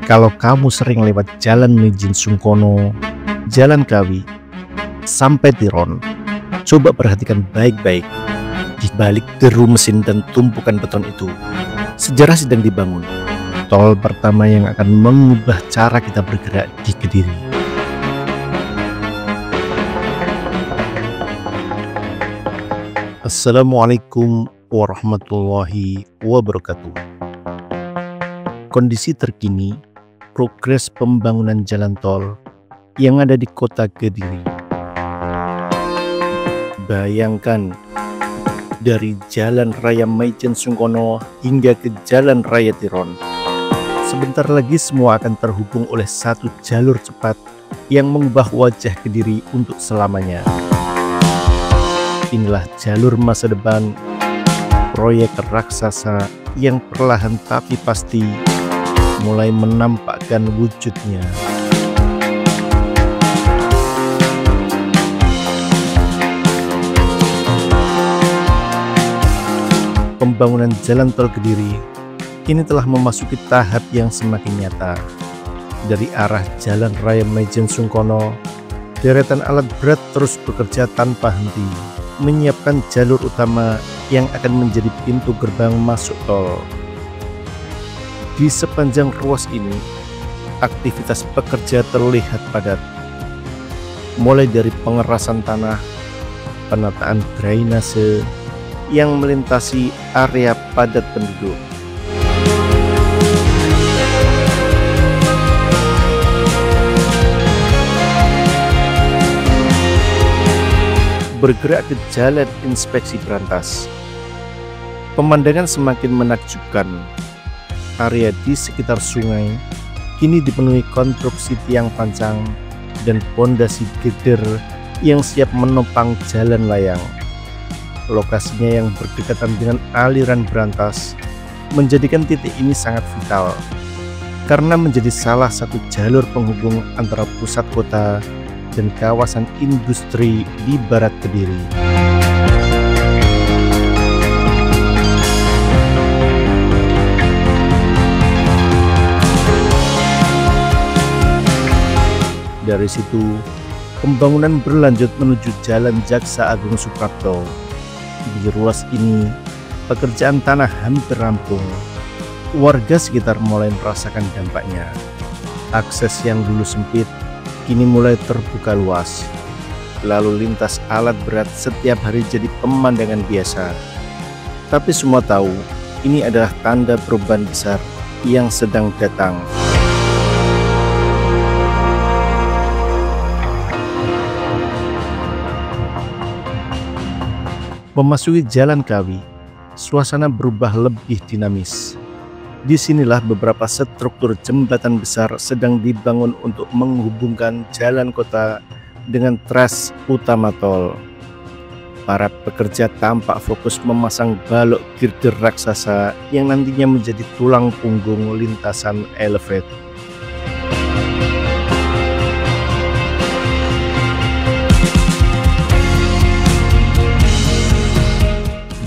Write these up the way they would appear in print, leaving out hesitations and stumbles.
Kalau kamu sering lewat Jalan Mejen Sungkono, Jalan Kawi, sampai Tiron, coba perhatikan baik-baik. Di balik deru mesin dan tumpukan beton itu, sejarah sedang dibangun. Tol pertama yang akan mengubah cara kita bergerak di Kediri. Assalamualaikum warahmatullahi wabarakatuh. Kondisi terkini progres pembangunan jalan tol yang ada di kota Kediri. Bayangkan, dari Jalan Raya Mejen Sungkono hingga ke Jalan Raya Tiron, sebentar lagi semua akan terhubung oleh satu jalur cepat yang mengubah wajah Kediri untuk selamanya. Inilah jalur masa depan, proyek raksasa yang perlahan tapi pasti mulai menampakkan wujudnya. Pembangunan jalan tol Kediri kini telah memasuki tahap yang semakin nyata. Dari arah Jalan Raya Mejen Sungkono, deretan alat berat terus bekerja tanpa henti, menyiapkan jalur utama yang akan menjadi pintu gerbang masuk tol. Di sepanjang ruas ini, aktivitas pekerja terlihat padat. Mulai dari pengerasan tanah, penataan drainase yang melintasi area padat penduduk. Bergerak ke jalan inspeksi berantas, pemandangan semakin menakjubkan. Area di sekitar sungai kini dipenuhi konstruksi tiang pancang dan pondasi girder yang siap menopang jalan layang. Lokasinya yang berdekatan dengan aliran berantas menjadikan titik ini sangat vital karena menjadi salah satu jalur penghubung antara pusat kota dan kawasan industri di barat Kediri. Dari situ, pembangunan berlanjut menuju Jalan Jaksa Agung Suprapto. Di ruas ini, pekerjaan tanah hampir rampung. Warga sekitar mulai merasakan dampaknya. Akses yang dulu sempit, kini mulai terbuka luas. Lalu lintas alat berat setiap hari jadi pemandangan biasa. Tapi semua tahu, ini adalah tanda perubahan besar yang sedang datang. Memasuki Jalan Kawi, suasana berubah lebih dinamis. Disinilah beberapa struktur jembatan besar sedang dibangun untuk menghubungkan jalan kota dengan tras utama tol. Para pekerja tampak fokus memasang balok girder raksasa yang nantinya menjadi tulang punggung lintasan elevated.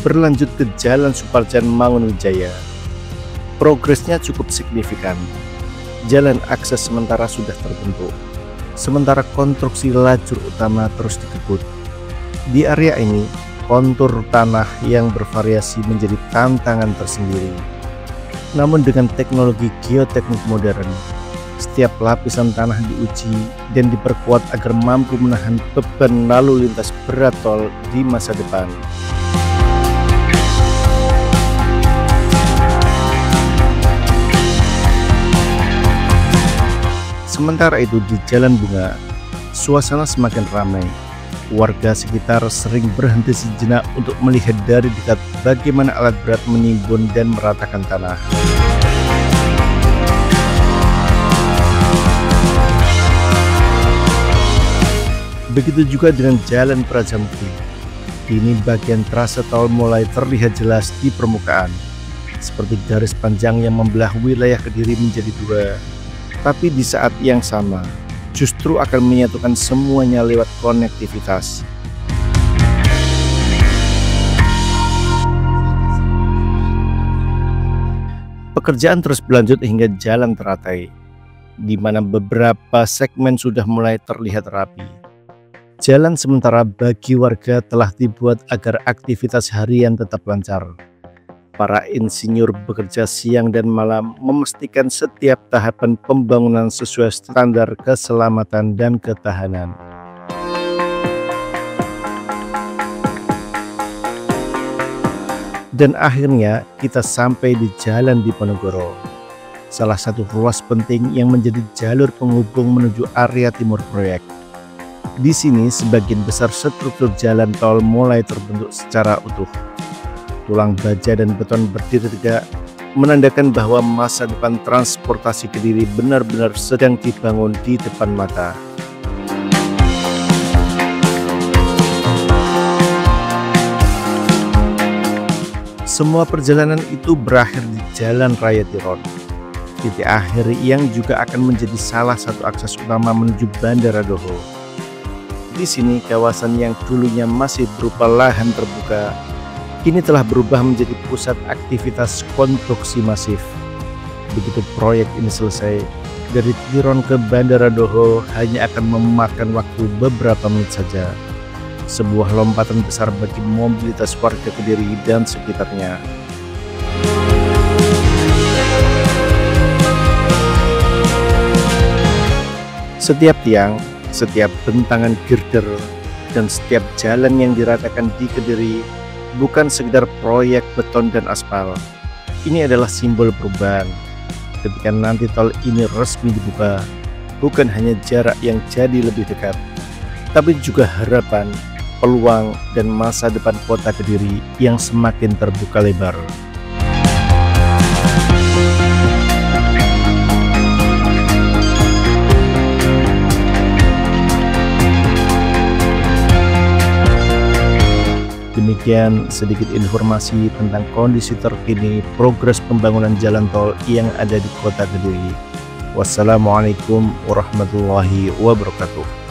Berlanjut ke Jalan Suparjan Mangunwijaya, progresnya cukup signifikan. Jalan akses sementara sudah terbentuk, sementara konstruksi lajur utama terus dikebut. Di area ini, kontur tanah yang bervariasi menjadi tantangan tersendiri. Namun dengan teknologi geoteknik modern, setiap lapisan tanah diuji dan diperkuat agar mampu menahan beban lalu lintas berat tol di masa depan. Sementara itu di Jalan Bunga, suasana semakin ramai. Warga sekitar sering berhenti sejenak untuk melihat dari dekat bagaimana alat berat menimbun dan meratakan tanah. Begitu juga dengan Jalan Prajamukti. Kini bagian trase tol mulai terlihat jelas di permukaan, seperti garis panjang yang membelah wilayah Kediri menjadi dua. Tapi di saat yang sama, justru akan menyatukan semuanya lewat konektivitas. Pekerjaan terus berlanjut hingga jalan teratai. di mana beberapa segmen sudah mulai terlihat rapi. Jalan sementara bagi warga telah dibuat agar aktivitas harian tetap lancar. Para insinyur bekerja siang dan malam memastikan setiap tahapan pembangunan sesuai standar keselamatan dan ketahanan. Dan akhirnya kita sampai di Jalan Diponegoro, salah satu ruas penting yang menjadi jalur penghubung menuju area timur proyek. Di sini sebagian besar struktur jalan tol mulai terbentuk secara utuh. Tulang baja dan beton berdiri tegak, menandakan bahwa masa depan transportasi Kediri benar-benar sedang dibangun di depan mata. Semua perjalanan itu berakhir di Jalan Raya Tiron, titik akhir yang juga akan menjadi salah satu akses utama menuju Bandara Doho. Di sini kawasan yang dulunya masih berupa lahan terbuka, kini telah berubah menjadi pusat aktivitas konstruksi masif. Begitu proyek ini selesai, dari Tiron ke Bandara Doho hanya akan memakan waktu beberapa menit saja. Sebuah lompatan besar bagi mobilitas warga Kediri dan sekitarnya. Setiap tiang, setiap bentangan girder, dan setiap jalan yang diratakan di Kediri bukan sekedar proyek beton dan aspal. Ini adalah simbol perubahan. Ketika nanti tol ini resmi dibuka, bukan hanya jarak yang jadi lebih dekat, tapi juga harapan, peluang, dan masa depan kota Kediri yang semakin terbuka lebar. Demikian sedikit informasi tentang kondisi terkini progres pembangunan jalan tol yang ada di kota Kediri. Wassalamualaikum warahmatullahi wabarakatuh.